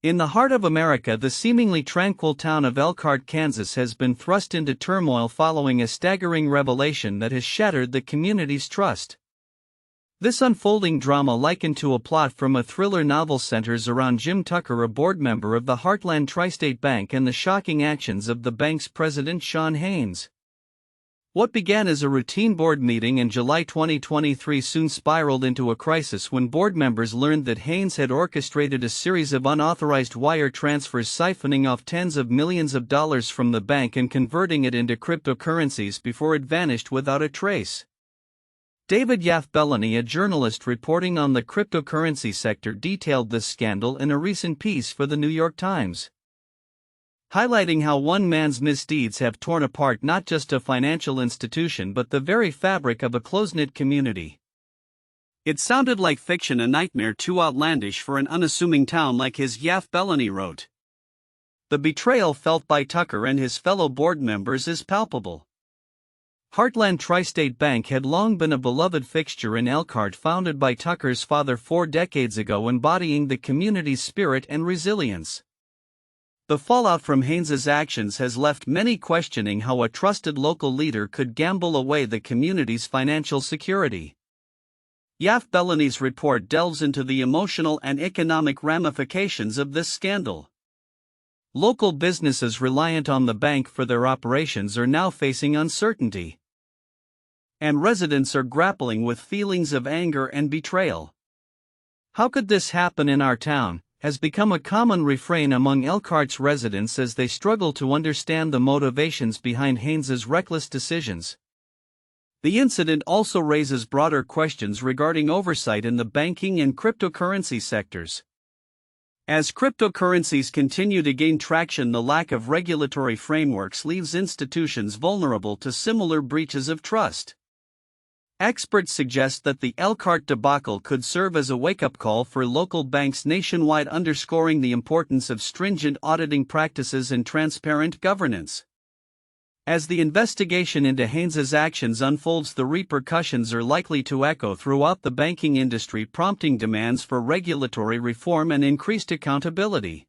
In the heart of America, the seemingly tranquil town of Elkhart, Kansas has been thrust into turmoil following a staggering revelation that has shattered the community's trust. This unfolding drama, likened to a plot from a thriller novel, centers around Jim Tucker, a board member of the Heartland Tri-State Bank, and the shocking actions of the bank's president, Shan Hanes. What began as a routine board meeting in July 2023 soon spiraled into a crisis when board members learned that Hanes had orchestrated a series of unauthorized wire transfers, siphoning off tens of millions of dollars from the bank and converting it into cryptocurrencies before it vanished without a trace. David Bellany, a journalist reporting on the cryptocurrency sector, detailed this scandal in a recent piece for the New York Times, highlighting how one man's misdeeds have torn apart not just a financial institution but the very fabric of a close-knit community. It sounded like fiction, a nightmare too outlandish for an unassuming town like his, Bellany wrote. The betrayal felt by Tucker and his fellow board members is palpable. Heartland Tri-State Bank had long been a beloved fixture in Elkhart, founded by Tucker's father 4 decades ago, embodying the community's spirit and resilience. The fallout from Hanes's actions has left many questioning how a trusted local leader could gamble away the community's financial security. Bellany's report delves into the emotional and economic ramifications of this scandal. Local businesses reliant on the bank for their operations are now facing uncertainty, and residents are grappling with feelings of anger and betrayal. "How could this happen in our town?" has become a common refrain among Elkhart's residents as they struggle to understand the motivations behind Hanes's reckless decisions. The incident also raises broader questions regarding oversight in the banking and cryptocurrency sectors. As cryptocurrencies continue to gain traction, the lack of regulatory frameworks leaves institutions vulnerable to similar breaches of trust. Experts suggest that the Elkhart debacle could serve as a wake-up call for local banks nationwide, underscoring the importance of stringent auditing practices and transparent governance. As the investigation into Hanes's actions unfolds, the repercussions are likely to echo throughout the banking industry, prompting demands for regulatory reform and increased accountability.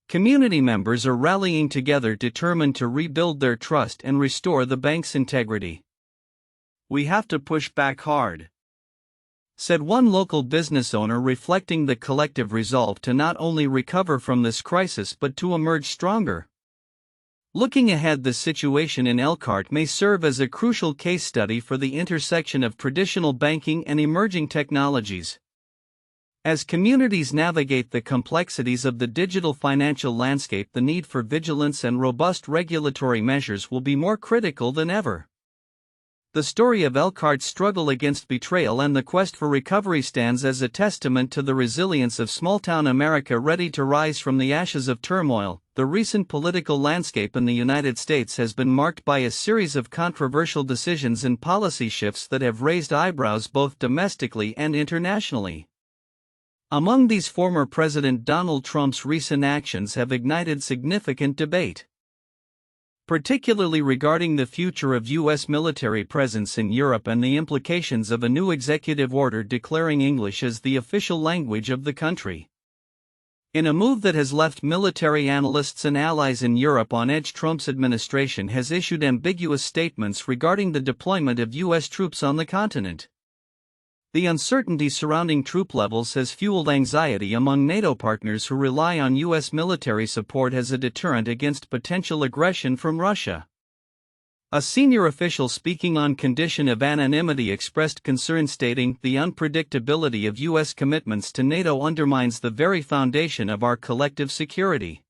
Community members are rallying together, determined to rebuild their trust and restore the bank's integrity. "We have to push back hard," said one local business owner, reflecting the collective resolve to not only recover from this crisis but to emerge stronger. Looking ahead, the situation in Elkhart may serve as a crucial case study for the intersection of traditional banking and emerging technologies. As communities navigate the complexities of the digital financial landscape, the need for vigilance and robust regulatory measures will be more critical than ever. The story of Elkhart's struggle against betrayal and the quest for recovery stands as a testament to the resilience of small-town America, ready to rise from the ashes of turmoil. The recent political landscape in the United States has been marked by a series of controversial decisions and policy shifts that have raised eyebrows both domestically and internationally. Among these, former President Donald Trump's recent actions have ignited significant debate, particularly regarding the future of U.S. military presence in Europe and the implications of a new executive order declaring English as the official language of the country. In a move that has left military analysts and allies in Europe on edge, Trump's administration has issued ambiguous statements regarding the deployment of U.S. troops on the continent. The uncertainty surrounding troop levels has fueled anxiety among NATO partners who rely on U.S. military support as a deterrent against potential aggression from Russia. A senior official speaking on condition of anonymity expressed concern, stating, "The unpredictability of U.S. commitments to NATO undermines the very foundation of our collective security."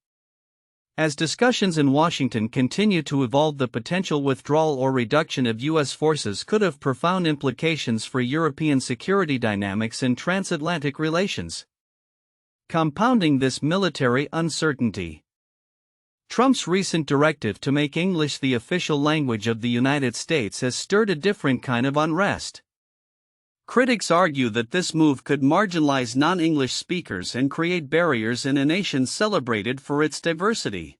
As discussions in Washington continue to evolve, the potential withdrawal or reduction of U.S. forces could have profound implications for European security dynamics and transatlantic relations. Compounding this military uncertainty, Trump's recent directive to make English the official language of the United States has stirred a different kind of unrest. Critics argue that this move could marginalize non-English speakers and create barriers in a nation celebrated for its diversity.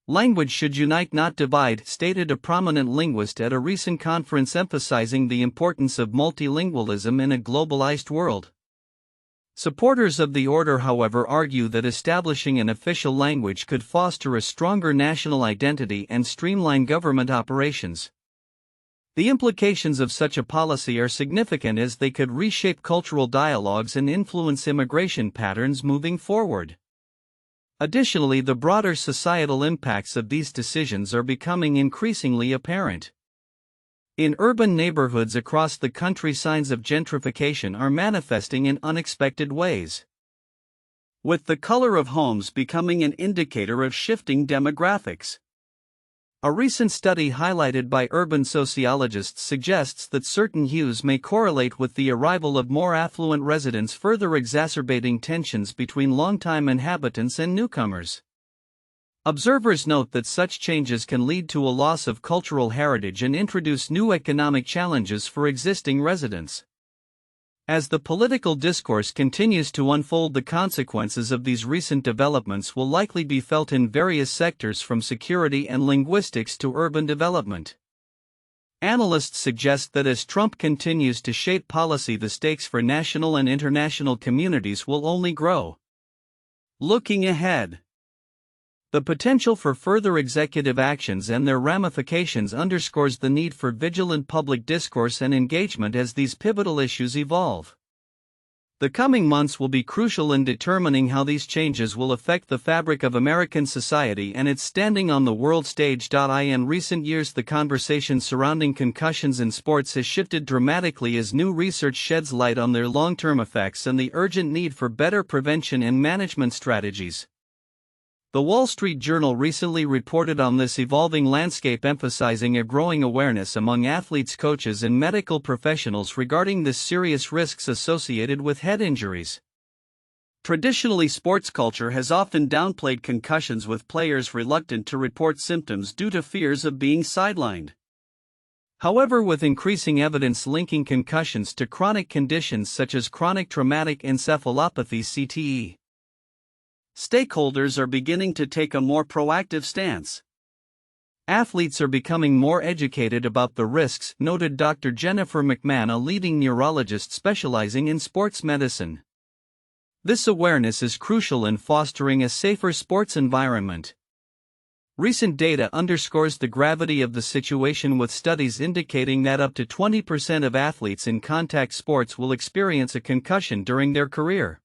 "Language should unite, not divide," stated a prominent linguist at a recent conference, emphasizing the importance of multilingualism in a globalized world. Supporters of the order, however, argue that establishing an official language could foster a stronger national identity and streamline government operations. The implications of such a policy are significant, as they could reshape cultural dialogues and influence immigration patterns moving forward. Additionally, the broader societal impacts of these decisions are becoming increasingly apparent. In urban neighborhoods across the country, signs of gentrification are manifesting in unexpected ways, with the color of homes becoming an indicator of shifting demographics. A recent study highlighted by urban sociologists suggests that certain hues may correlate with the arrival of more affluent residents, further exacerbating tensions between longtime inhabitants and newcomers. Observers note that such changes can lead to a loss of cultural heritage and introduce new economic challenges for existing residents. As the political discourse continues to unfold, the consequences of these recent developments will likely be felt in various sectors, from security and linguistics to urban development. Analysts suggest that as Trump continues to shape policy, the stakes for national and international communities will only grow. Looking ahead, the potential for further executive actions and their ramifications underscores the need for vigilant public discourse and engagement as these pivotal issues evolve. The coming months will be crucial in determining how these changes will affect the fabric of American society and its standing on the world stage. In recent years, the conversation surrounding concussions in sports has shifted dramatically as new research sheds light on their long-term effects and the urgent need for better prevention and management strategies. The Wall Street Journal recently reported on this evolving landscape, emphasizing a growing awareness among athletes, coaches, and medical professionals regarding the serious risks associated with head injuries. Traditionally, sports culture has often downplayed concussions, with players reluctant to report symptoms due to fears of being sidelined. However, with increasing evidence linking concussions to chronic conditions such as chronic traumatic encephalopathy (CTE), stakeholders are beginning to take a more proactive stance. Athletes are becoming more educated about the risks, noted Dr. Jennifer McMahon, a leading neurologist specializing in sports medicine. This awareness is crucial in fostering a safer sports environment. Recent data underscores the gravity of the situation, with studies indicating that up to 20% of athletes in contact sports will experience a concussion during their career.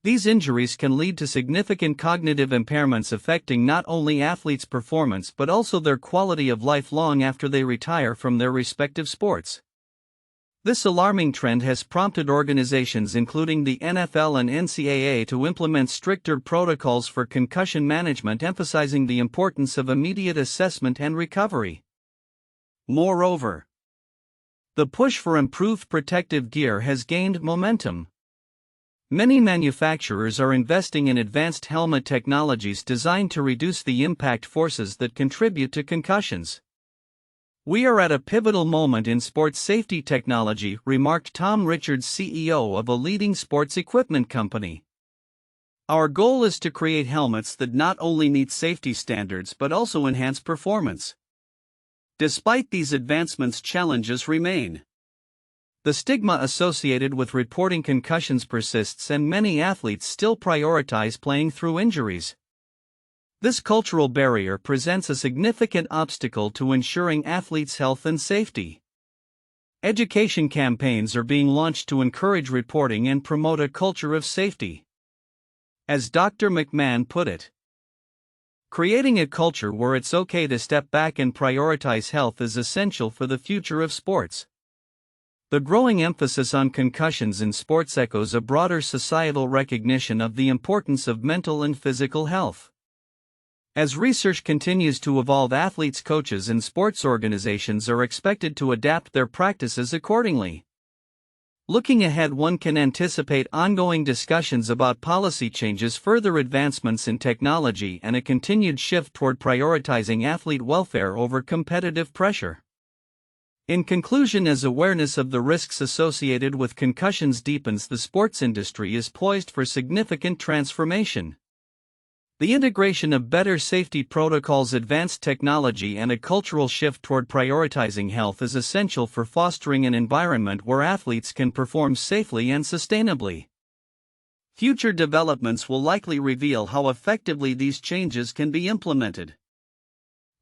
These injuries can lead to significant cognitive impairments, affecting not only athletes' performance but also their quality of life long after they retire from their respective sports. This alarming trend has prompted organizations including the NFL and NCAA to implement stricter protocols for concussion management, emphasizing the importance of immediate assessment and recovery. Moreover, the push for improved protective gear has gained momentum. Many manufacturers are investing in advanced helmet technologies designed to reduce the impact forces that contribute to concussions. "We are at a pivotal moment in sports safety technology," remarked Tom Richards, CEO of a leading sports equipment company. "Our goal is to create helmets that not only meet safety standards but also enhance performance." Despite these advancements, challenges remain. The stigma associated with reporting concussions persists, and many athletes still prioritize playing through injuries. This cultural barrier presents a significant obstacle to ensuring athletes' health and safety. Education campaigns are being launched to encourage reporting and promote a culture of safety. As Dr. McMahon put it, creating a culture where it's okay to step back and prioritize health is essential for the future of sports. The growing emphasis on concussions in sports echoes a broader societal recognition of the importance of mental and physical health. As research continues to evolve, athletes, coaches, and sports organizations are expected to adapt their practices accordingly. Looking ahead, one can anticipate ongoing discussions about policy changes, further advancements in technology, and a continued shift toward prioritizing athlete welfare over competitive pressure. In conclusion, as awareness of the risks associated with concussions deepens, the sports industry is poised for significant transformation. The integration of better safety protocols, advanced technology, and a cultural shift toward prioritizing health is essential for fostering an environment where athletes can perform safely and sustainably. Future developments will likely reveal how effectively these changes can be implemented,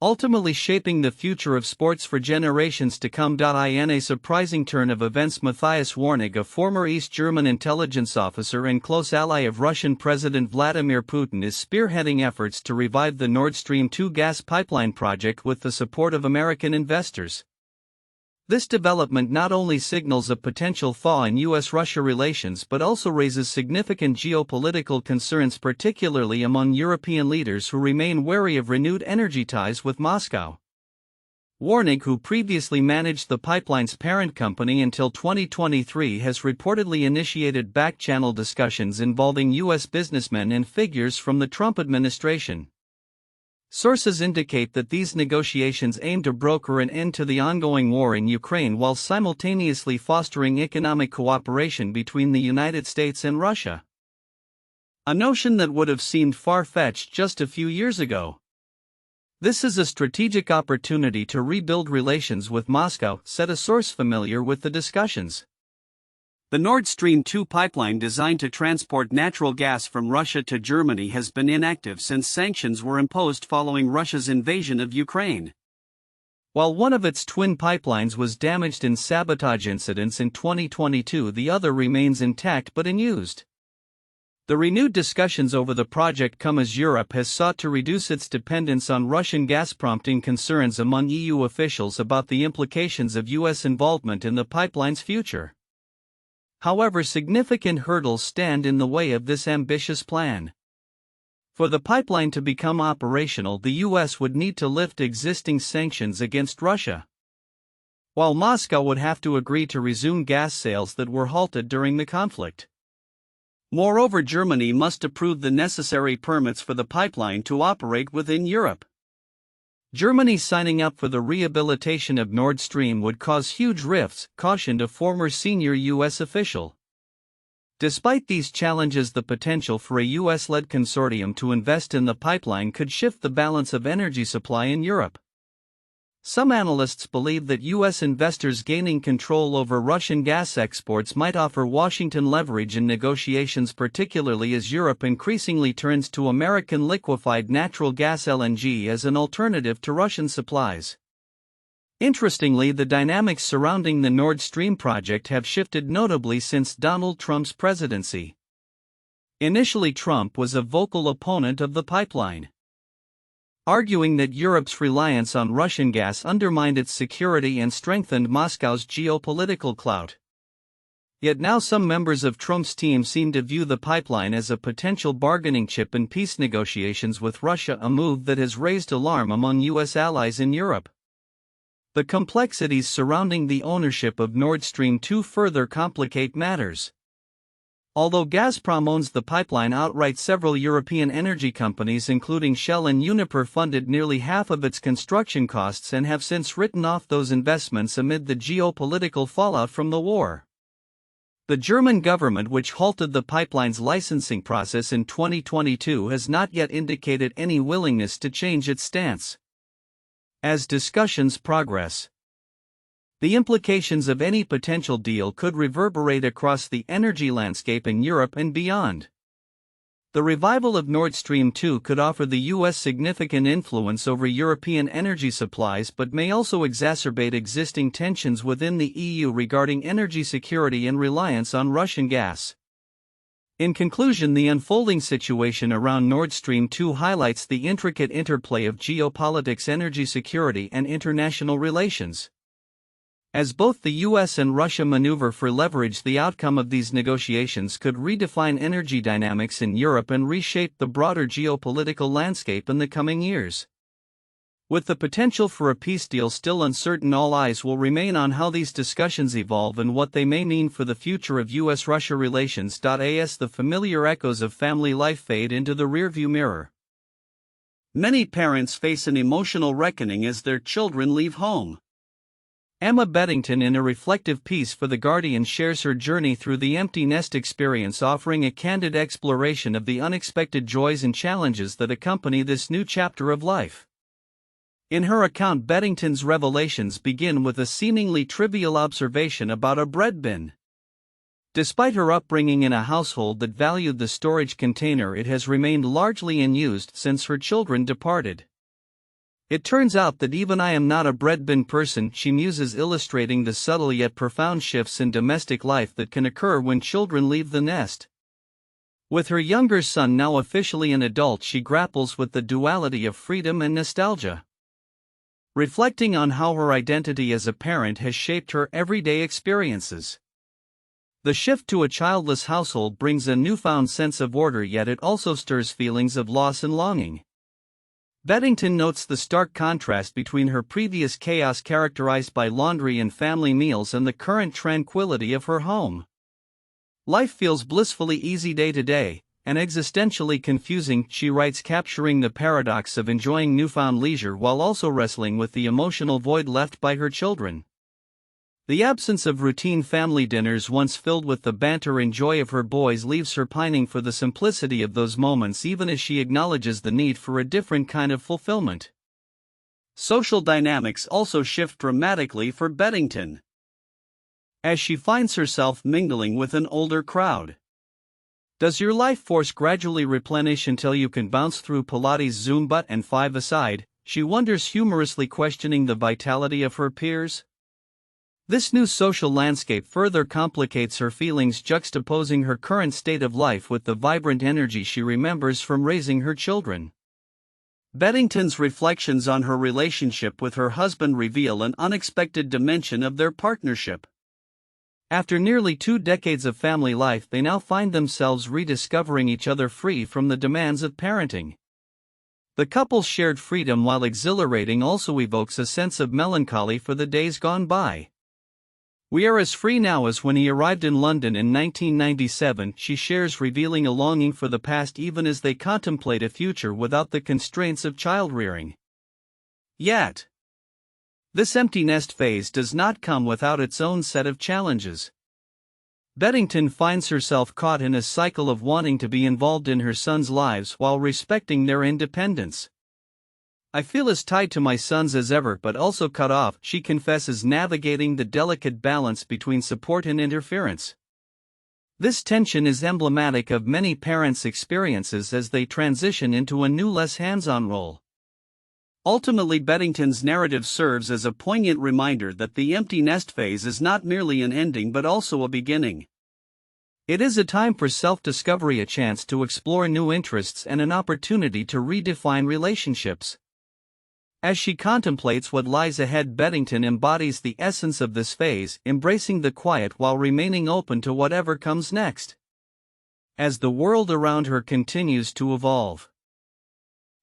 ultimately shaping the future of sports for generations to come. In a surprising turn of events, Matthias Warnig, a former East German intelligence officer and close ally of Russian President Vladimir Putin, is spearheading efforts to revive the Nord Stream 2 gas pipeline project with the support of American investors. This development not only signals a potential thaw in U.S.-Russia relations but also raises significant geopolitical concerns, particularly among European leaders who remain wary of renewed energy ties with Moscow. Warnig, who previously managed the pipeline's parent company until 2023, has reportedly initiated back-channel discussions involving U.S. businessmen and figures from the Trump administration. Sources indicate that these negotiations aim to broker an end to the ongoing war in Ukraine while simultaneously fostering economic cooperation between the United States and Russia. A notion that would have seemed far-fetched just a few years ago. This is a strategic opportunity to rebuild relations with Moscow, said a source familiar with the discussions. The Nord Stream 2 pipeline, designed to transport natural gas from Russia to Germany, has been inactive since sanctions were imposed following Russia's invasion of Ukraine. While one of its twin pipelines was damaged in sabotage incidents in 2022, the other remains intact but unused. The renewed discussions over the project come as Europe has sought to reduce its dependence on Russian gas, prompting concerns among EU officials about the implications of U.S. involvement in the pipeline's future. However, significant hurdles stand in the way of this ambitious plan. For the pipeline to become operational, the U.S. would need to lift existing sanctions against Russia, while Moscow would have to agree to resume gas sales that were halted during the conflict. Moreover, Germany must approve the necessary permits for the pipeline to operate within Europe. Germany signing up for the rehabilitation of Nord Stream would cause huge rifts, cautioned a former senior U.S. official. Despite these challenges, the potential for a U.S.-led consortium to invest in the pipeline could shift the balance of energy supply in Europe. Some analysts believe that U.S. investors gaining control over Russian gas exports might offer Washington leverage in negotiations, particularly as Europe increasingly turns to American liquefied natural gas (LNG) as an alternative to Russian supplies. Interestingly, the dynamics surrounding the Nord Stream project have shifted notably since Donald Trump's presidency. Initially, Trump was a vocal opponent of the pipeline, arguing that Europe's reliance on Russian gas undermined its security and strengthened Moscow's geopolitical clout. Yet now some members of Trump's team seem to view the pipeline as a potential bargaining chip in peace negotiations with Russia, a move that has raised alarm among U.S. allies in Europe. The complexities surrounding the ownership of Nord Stream 2 further complicate matters. Although Gazprom owns the pipeline outright, several European energy companies including Shell and Uniper funded nearly half of its construction costs and have since written off those investments amid the geopolitical fallout from the war. The German government, which halted the pipeline's licensing process in 2022, has not yet indicated any willingness to change its stance. As discussions progress, the implications of any potential deal could reverberate across the energy landscape in Europe and beyond. The revival of Nord Stream 2 could offer the U.S. significant influence over European energy supplies, but may also exacerbate existing tensions within the EU regarding energy security and reliance on Russian gas. In conclusion, the unfolding situation around Nord Stream 2 highlights the intricate interplay of geopolitics, energy security, and international relations. As both the US and Russia maneuver for leverage, the outcome of these negotiations could redefine energy dynamics in Europe and reshape the broader geopolitical landscape in the coming years. With the potential for a peace deal still uncertain, all eyes will remain on how these discussions evolve and what they may mean for the future of US-Russia relations. As the familiar echoes of family life fade into the rearview mirror, many parents face an emotional reckoning as their children leave home. Emma Beddington, in a reflective piece for The Guardian, shares her journey through the empty nest experience, offering a candid exploration of the unexpected joys and challenges that accompany this new chapter of life. In her account, Beddington's revelations begin with a seemingly trivial observation about a bread bin. Despite her upbringing in a household that valued the storage container, it has remained largely unused since her children departed. It turns out that even I am not a breadbin person, she muses, illustrating the subtle yet profound shifts in domestic life that can occur when children leave the nest. With her younger son now officially an adult, she grapples with the duality of freedom and nostalgia, reflecting on how her identity as a parent has shaped her everyday experiences. The shift to a childless household brings a newfound sense of order, yet it also stirs feelings of loss and longing. Beddington notes the stark contrast between her previous chaos characterized by laundry and family meals and the current tranquility of her home. Life feels blissfully easy day to day, and existentially confusing, she writes, capturing the paradox of enjoying newfound leisure while also wrestling with the emotional void left by her children. The absence of routine family dinners once filled with the banter and joy of her boys leaves her pining for the simplicity of those moments, even as she acknowledges the need for a different kind of fulfillment. Social dynamics also shift dramatically for Beddington, as she finds herself mingling with an older crowd. Does your life force gradually replenish until you can bounce through Pilates, Zumba, and five-a-side? She wonders, humorously questioning the vitality of her peers. This new social landscape further complicates her feelings, juxtaposing her current state of life with the vibrant energy she remembers from raising her children. Beddington's reflections on her relationship with her husband reveal an unexpected dimension of their partnership. After nearly 2 decades of family life, they now find themselves rediscovering each other, free from the demands of parenting. The couple's shared freedom, while exhilarating, also evokes a sense of melancholy for the days gone by. "We are as free now as when he arrived in London in 1997, she shares, revealing a longing for the past even as they contemplate a future without the constraints of child-rearing. Yet, this empty nest phase does not come without its own set of challenges. Beddington finds herself caught in a cycle of wanting to be involved in her sons' lives while respecting their independence. "I feel as tied to my sons as ever, but also cut off," she confesses, navigating the delicate balance between support and interference. This tension is emblematic of many parents' experiences as they transition into a new, less hands-on role. Ultimately, Beddington's narrative serves as a poignant reminder that the empty nest phase is not merely an ending but also a beginning. It is a time for self-discovery, a chance to explore new interests, and an opportunity to redefine relationships. As she contemplates what lies ahead, Beddington embodies the essence of this phase, embracing the quiet while remaining open to whatever comes next. As the world around her continues to evolve,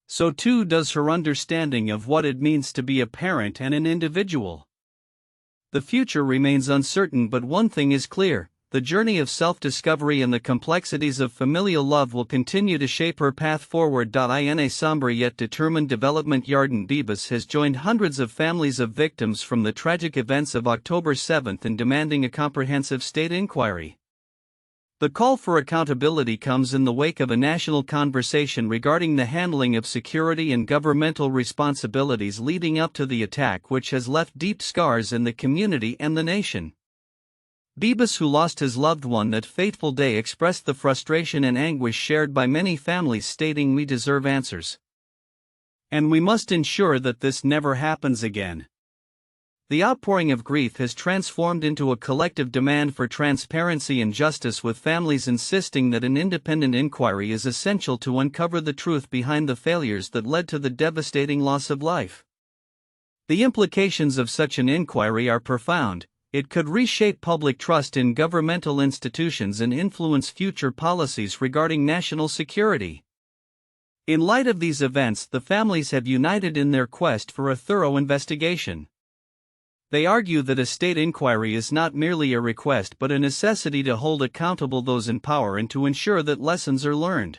so too does her understanding of what it means to be a parent and an individual. The future remains uncertain, but one thing is clear: the journey of self-discovery and the complexities of familial love will continue to shape her path forward. In a somber yet determined development, Yarden Bibas has joined hundreds of families of victims from the tragic events of October 7 in demanding a comprehensive state inquiry. The call for accountability comes in the wake of a national conversation regarding the handling of security and governmental responsibilities leading up to the attack, which has left deep scars in the community and the nation. Bibas, who lost his loved one that fateful day, expressed the frustration and anguish shared by many families, stating, "We deserve answers, and we must ensure that this never happens again." The outpouring of grief has transformed into a collective demand for transparency and justice, with families insisting that an independent inquiry is essential to uncover the truth behind the failures that led to the devastating loss of life. The implications of such an inquiry are profound. It could reshape public trust in governmental institutions and influence future policies regarding national security. In light of these events, the families have united in their quest for a thorough investigation. They argue that a state inquiry is not merely a request but a necessity to hold accountable those in power and to ensure that lessons are learned.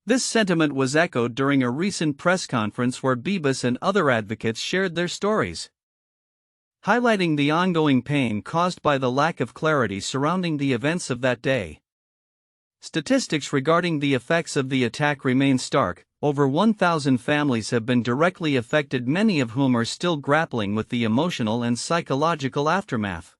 This sentiment was echoed during a recent press conference where Bibas and other advocates shared their stories, highlighting the ongoing pain caused by the lack of clarity surrounding the events of that day. Statistics regarding the effects of the attack remain stark. Over 1,000 families have been directly affected, many of whom are still grappling with the emotional and psychological aftermath.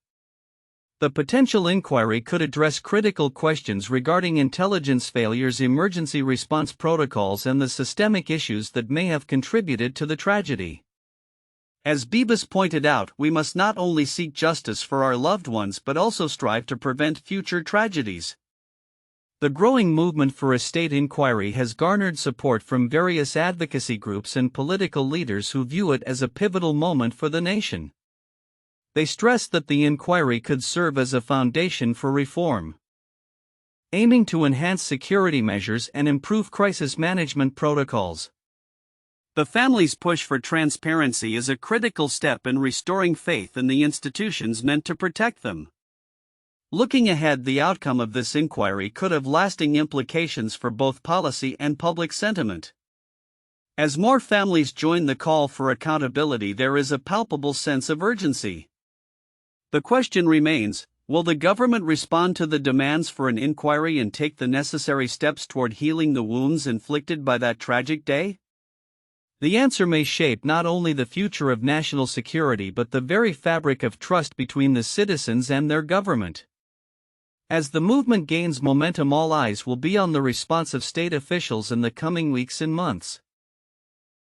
The potential inquiry could address critical questions regarding intelligence failures, emergency response protocols, and the systemic issues that may have contributed to the tragedy. As Bibas pointed out, we must not only seek justice for our loved ones but also strive to prevent future tragedies. The growing movement for a state inquiry has garnered support from various advocacy groups and political leaders who view it as a pivotal moment for the nation. They stress that the inquiry could serve as a foundation for reform, aiming to enhance security measures and improve crisis management protocols. The family's push for transparency is a critical step in restoring faith in the institutions meant to protect them. Looking ahead, the outcome of this inquiry could have lasting implications for both policy and public sentiment. As more families join the call for accountability, there is a palpable sense of urgency. The question remains, will the government respond to the demands for an inquiry and take the necessary steps toward healing the wounds inflicted by that tragic day? The answer may shape not only the future of national security but the very fabric of trust between the citizens and their government. As the movement gains momentum, all eyes will be on the response of state officials in the coming weeks and months.